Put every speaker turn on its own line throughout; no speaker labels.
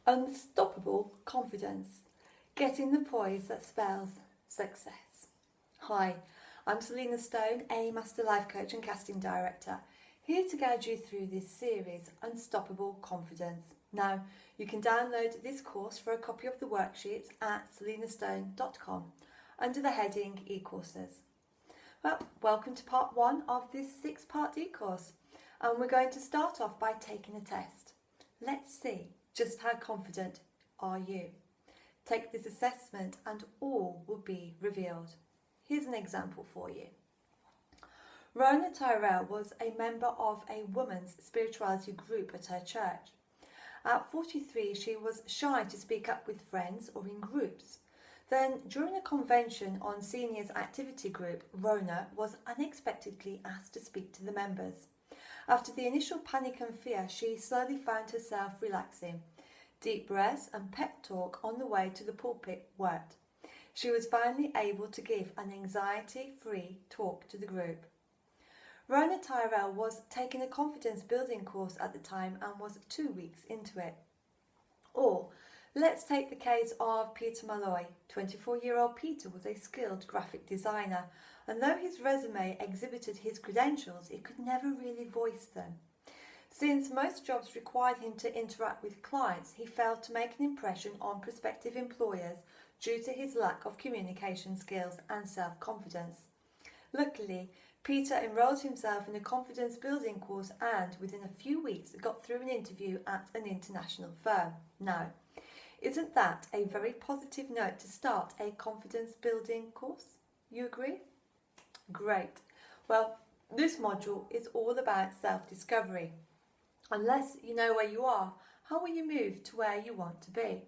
Unstoppable confidence. Getting the poise that spells success. Hi, I'm Selina Stone, a Master Life Coach and Casting Director, here to guide you through this series, Unstoppable Confidence. Now, you can download this course for a copy of the worksheets at selinastone.com under the heading e-courses. Well, welcome to part 1 of this 6-part e-course, and we're going to start off by taking a test. Let's see just how confident are you. Take this assessment and all will be revealed. Here's an example for you. Rona Tyrell was a member of a women's spirituality group at her church. At 43, she was shy to speak up with friends or in groups. Then, during a convention on seniors activity group, Rona was unexpectedly asked to speak to the members. After the initial panic and fear, she slowly found herself relaxing. Deep breaths and pep talk on the way to the pulpit worked. She was finally able to give an anxiety-free talk to the group. Rona Tyrell was taking a confidence building course at the time and was 2 weeks into it. Or, let's take the case of Peter Malloy. 24-year-old Peter was a skilled graphic designer, and though his resume exhibited his credentials, it could never really voice them. Since most jobs required him to interact with clients, he failed to make an impression on prospective employers due to his lack of communication skills and self-confidence. Luckily, Peter enrolled himself in a confidence building course and, within a few weeks, got through an interview at an international firm. Now, isn't that a very positive note to start a confidence building course? You agree? Great. Well, this module is all about self-discovery. Unless you know where you are, how will you move to where you want to be?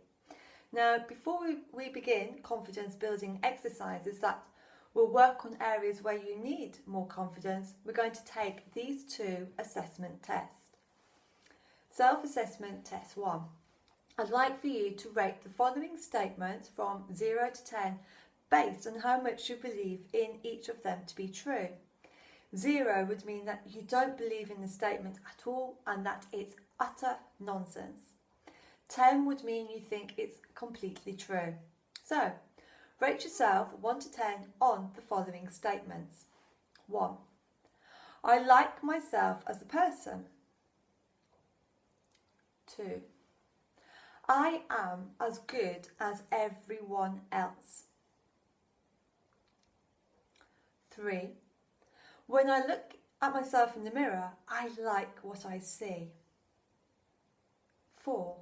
Now, before we begin confidence building exercises that will work on areas where you need more confidence, we're going to take these 2 assessment tests. Self-assessment test 1. I'd like for you to rate the following statements from 0 to 10 based on how much you believe in each of them to be true. 0 would mean that you don't believe in the statement at all and that it's utter nonsense. 10 would mean you think it's completely true. So, rate yourself 1 to 10 on the following statements. 1. I like myself as a person. 2. I am as good as everyone else. 3. When I look at myself in the mirror, I like what I see. 4.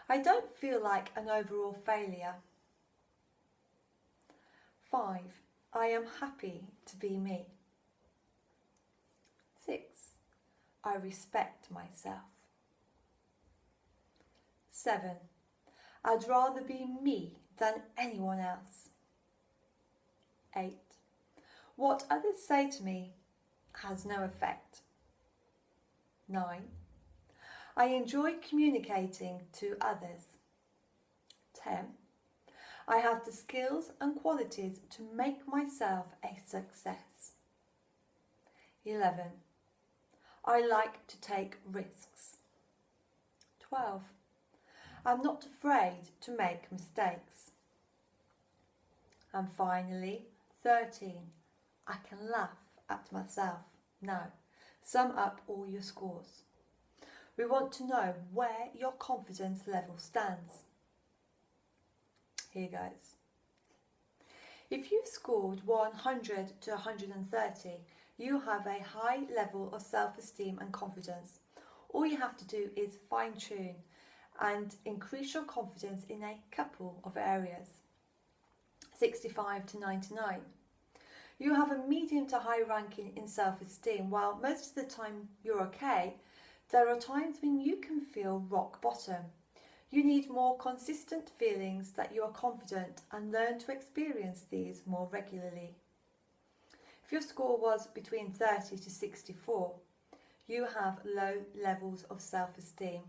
I don't feel like an overall failure. 5. I am happy to be me. 6. I respect myself. 7. I'd rather be me than anyone else. 8. What others say to me has no effect. 9. I enjoy communicating to others. 10. I have the skills and qualities to make myself a success. 11. I like to take risks. 12. I'm not afraid to make mistakes. And finally, 13. I can laugh at myself. Now, sum up all your scores. We want to know where your confidence level stands. Here goes. If you've scored 100 to 130, you have a high level of self-esteem and confidence. All you have to do is fine-tune and increase your confidence in a couple of areas. 65 to 99. You have a medium to high ranking in self-esteem. While most of the time you're okay, there are times when you can feel rock bottom. You need more consistent feelings that you are confident and learn to experience these more regularly. If your score was between 30 to 64, you have low levels of self-esteem.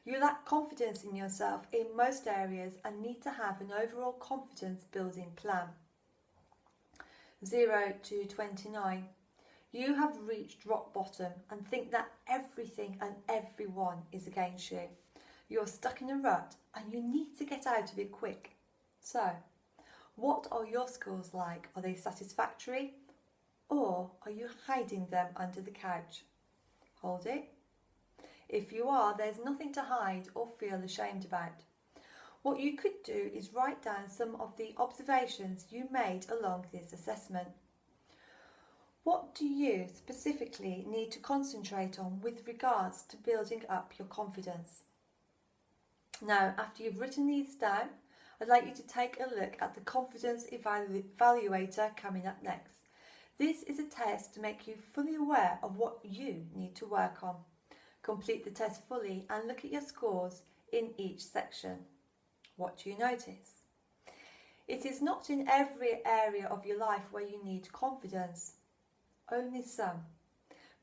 You lack confidence in yourself in most areas and need to have an overall confidence building plan. 0 to 29. You have reached rock bottom and think that everything and everyone is against you. You're stuck in a rut and you need to get out of it quick. So, what are your scores like? Are they satisfactory? Or are you hiding them under the couch? Hold it. If you are, there's nothing to hide or feel ashamed about. What you could do is write down some of the observations you made along this assessment. What do you specifically need to concentrate on with regards to building up your confidence? Now, after you've written these down, I'd like you to take a look at the Confidence Evaluator coming up next. This is a test to make you fully aware of what you need to work on. Complete the test fully and look at your scores in each section. What do you notice? It is not in every area of your life where you need confidence, only some.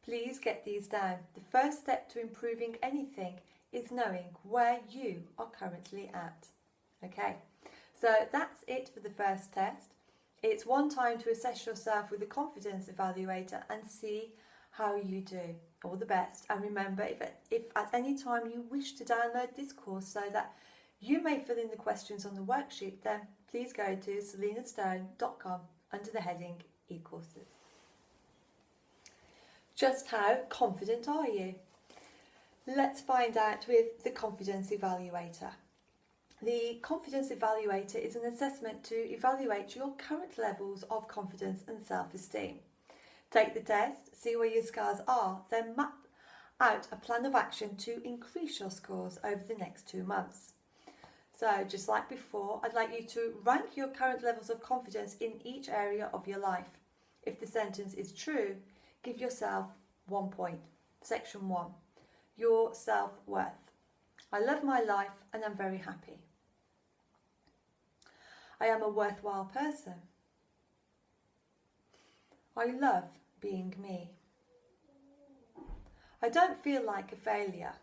Please get these down. The first step to improving anything is knowing where you are currently at. Okay, so that's it for the first test. It's one time to assess yourself with the Confidence Evaluator and see how you do. All the best, and remember, if at any time you wish to download this course so that you may fill in the questions on the worksheet, then please go to selinastone.com under the heading e-courses. Just how confident are you? Let's find out with the Confidence Evaluator. The Confidence Evaluator is an assessment to evaluate your current levels of confidence and self-esteem. Take the test, see where your scores are, then map out a plan of action to increase your scores over the next 2 months. So, just like before, I'd like you to rank your current levels of confidence in each area of your life. If the sentence is true, give yourself 1 point. Section 1. Your self-worth. I love my life and I'm very happy. I am a worthwhile person. I love being me. I don't feel like a failure.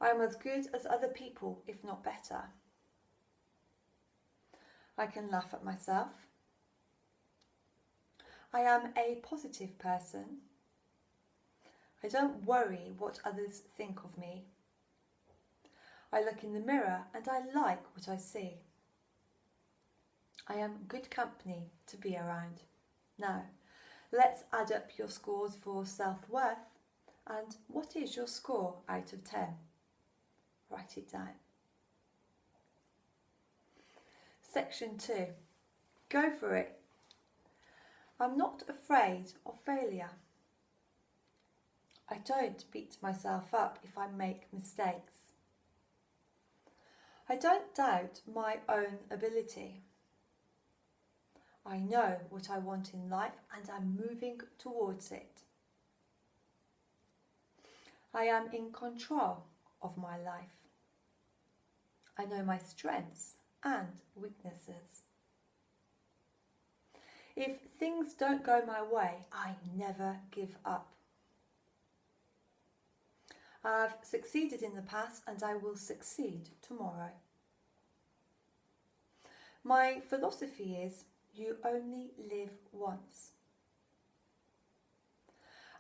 I am as good as other people, if not better. I can laugh at myself. I am a positive person. I don't worry what others think of me. I look in the mirror and I like what I see. I am good company to be around. Now, let's add up your scores for self-worth. And what is your score out of 10? Write it down. Section 2. Go for it. I'm not afraid of failure. I don't beat myself up if I make mistakes. I don't doubt my own ability. I know what I want in life and I'm moving towards it. I am in control of my life. I know my strengths and weaknesses. If things don't go my way, I never give up. I've succeeded in the past and I will succeed tomorrow. My philosophy is, you only live once.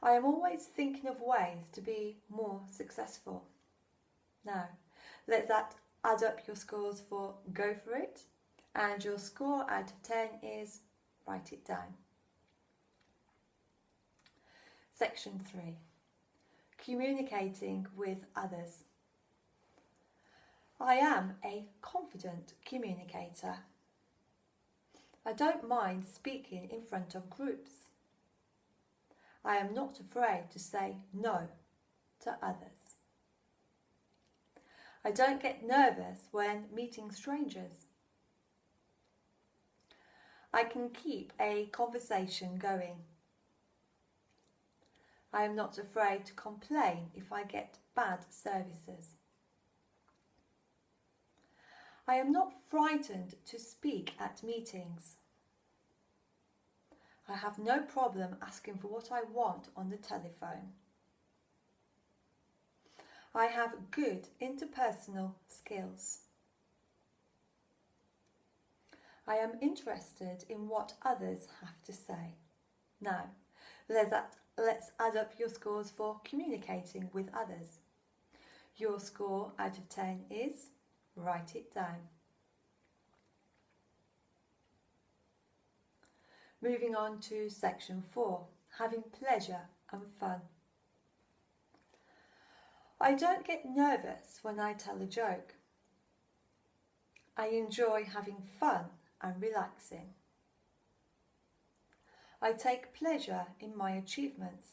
I am always thinking of ways to be more successful. Now, let's add up your scores for Go For It, and your score out of 10 is, write it down. Section 3. Communicating with others. I am a confident communicator. I don't mind speaking in front of groups. I am not afraid to say no to others. I don't get nervous when meeting strangers. I can keep a conversation going. I am not afraid to complain if I get bad services. I am not frightened to speak at meetings. I have no problem asking for what I want on the telephone. I have good interpersonal skills. I am interested in what others have to say. Now, let's add up your scores for communicating with others. Your score out of 10 is, write it down. Moving on to section 4, having pleasure and fun. I don't get nervous when I tell a joke. I enjoy having fun and relaxing. I take pleasure in my achievements.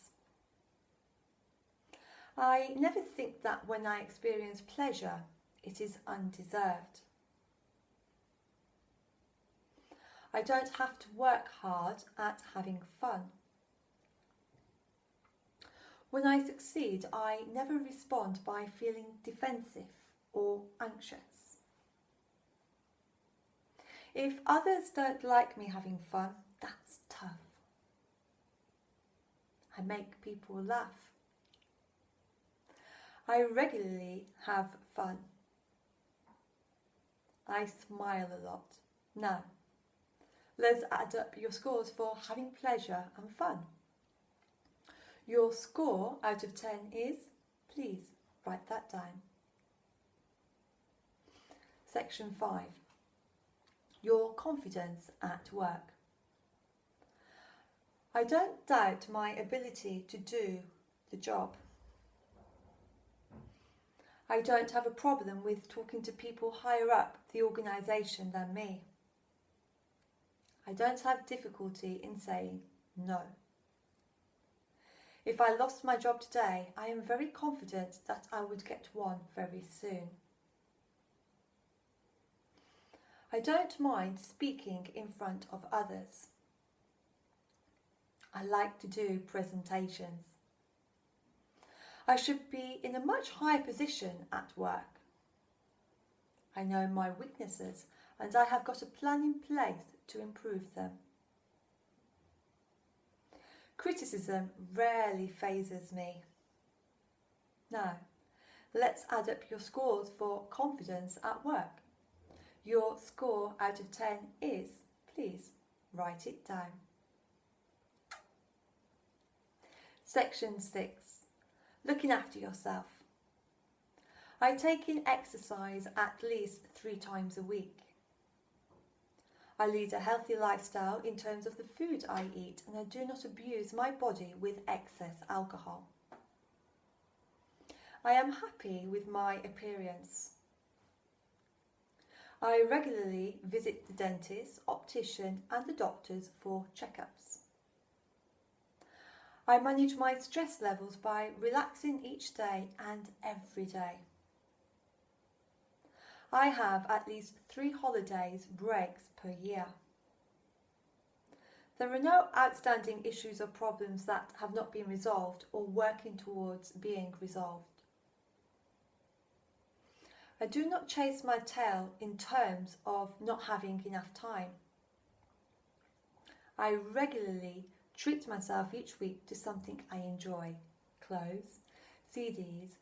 I never think that when I experience pleasure, it is undeserved. I don't have to work hard at having fun. When I succeed, I never respond by feeling defensive or anxious. If others don't like me having fun, that's tough. I make people laugh. I regularly have fun. I smile a lot. Now, let's add up your scores for having pleasure and fun. Your score out of 10 is, please write that down. Section 5. Your confidence at work. I don't doubt my ability to do the job. I don't have a problem with talking to people higher up the organisation than me. I don't have difficulty in saying no. If I lost my job today, I am very confident that I would get one very soon. I don't mind speaking in front of others. I like to do presentations. I should be in a much higher position at work. I know my weaknesses and I have got a plan in place to improve them. Criticism rarely phases me. Now, let's add up your scores for confidence at work. Your score out of 10 is, please write it down. Section 6. Looking after yourself. I take in exercise at least 3 times a week. I lead a healthy lifestyle in terms of the food I eat, and I do not abuse my body with excess alcohol. I am happy with my appearance. I regularly visit the dentist, optician and the doctors for checkups. I manage my stress levels by relaxing each day and every day. I have at least 3 holidays breaks per year. There are no outstanding issues or problems that have not been resolved or working towards being resolved. I do not chase my tail in terms of not having enough time. I regularly treat myself each week to something I enjoy. Clothes, CDs,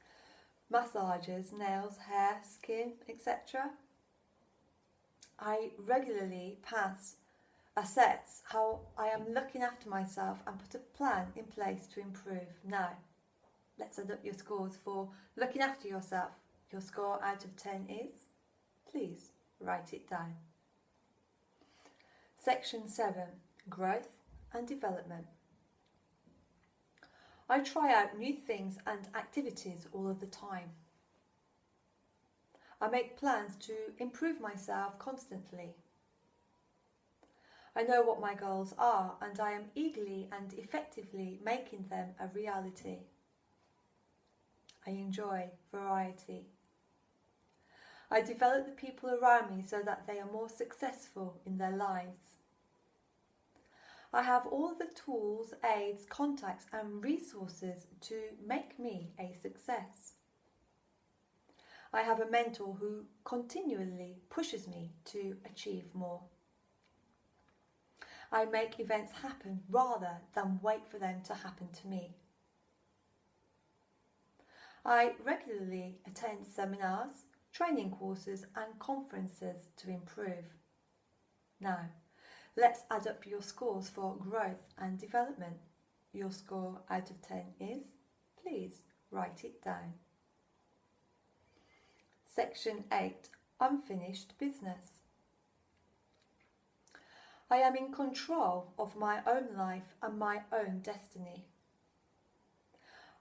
massages, nails, hair, skin, etc. I regularly assess how I am looking after myself and put a plan in place to improve. Now, let's add up your scores for looking after yourself. Your score out of 10 is, please write it down. Section 7. Growth and development. I try out new things and activities all of the time. I make plans to improve myself constantly. I know what my goals are and I am eagerly and effectively making them a reality. I enjoy variety. I develop the people around me so that they are more successful in their lives. I have all the tools, aids, contacts and resources to make me a success. I have a mentor who continually pushes me to achieve more. I make events happen rather than wait for them to happen to me. I regularly attend seminars, training courses and conferences to improve. Now, let's add up your scores for growth and development. Your score out of 10 is, please write it down. Section 8, Unfinished Business. I am in control of my own life and my own destiny.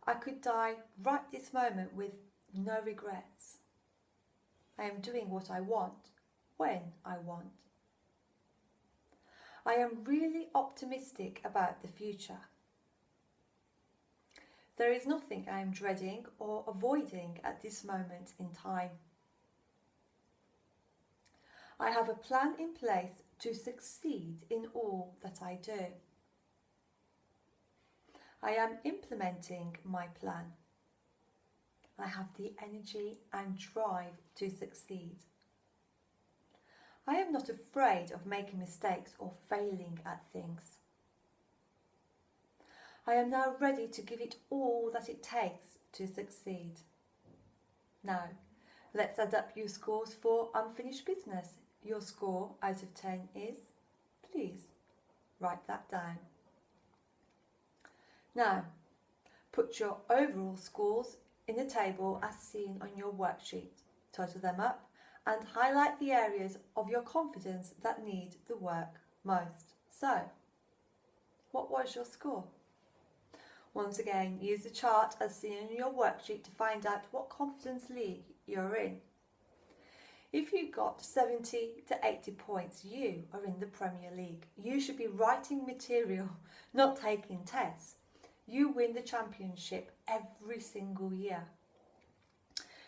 I could die right this moment with no regrets. I am doing what I want, when I want. I am really optimistic about the future. There is nothing I am dreading or avoiding at this moment in time. I have a plan in place to succeed in all that I do. I am implementing my plan. I have the energy and drive to succeed. I am not afraid of making mistakes or failing at things. I am now ready to give it all that it takes to succeed. Now, let's add up your scores for unfinished business. Your score out of 10 is, please write that down. Now, put your overall scores in a table as seen on your worksheet. Total them up and highlight the areas of your confidence that need the work most. So, what was your score? Once again, use the chart as seen in your worksheet to find out what confidence league you're in. If you got 70 to 80 points, you are in the Premier League. You should be writing material, not taking tests. You win the championship every single year.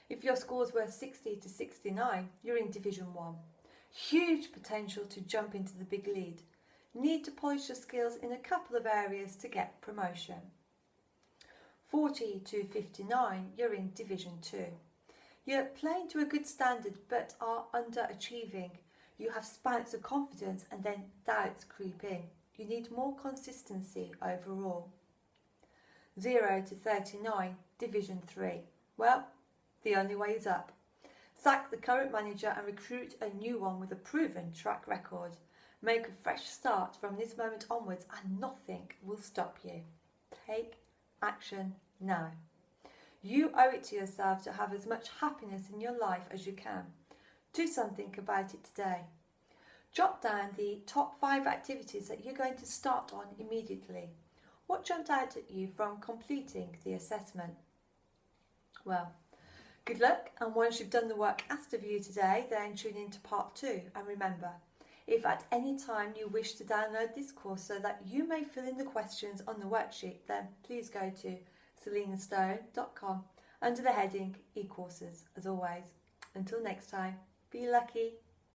If your scores were 60 to 69, you're in Division 1. Huge potential to jump into the big league. Need to polish your skills in a couple of areas to get promotion. 40 to 59, you're in Division 2. You're playing to a good standard but are underachieving. You have spouts of confidence and then doubts creep in. You need more consistency overall. 0 to 39, Division 3. Well, the only way is up. Sack the current manager and recruit a new one with a proven track record. Make a fresh start from this moment onwards and nothing will stop you. Take action now. You owe it to yourself to have as much happiness in your life as you can. Do something about it today. Jot down the top 5 activities that you're going to start on immediately. What jumped out at you from completing the assessment? Well, good luck, and once you've done the work asked of you today, then tune in to part 2. And remember, if at any time you wish to download this course so that you may fill in the questions on the worksheet, then please go to selinastone.com under the heading e-courses. As always, until next time, be lucky.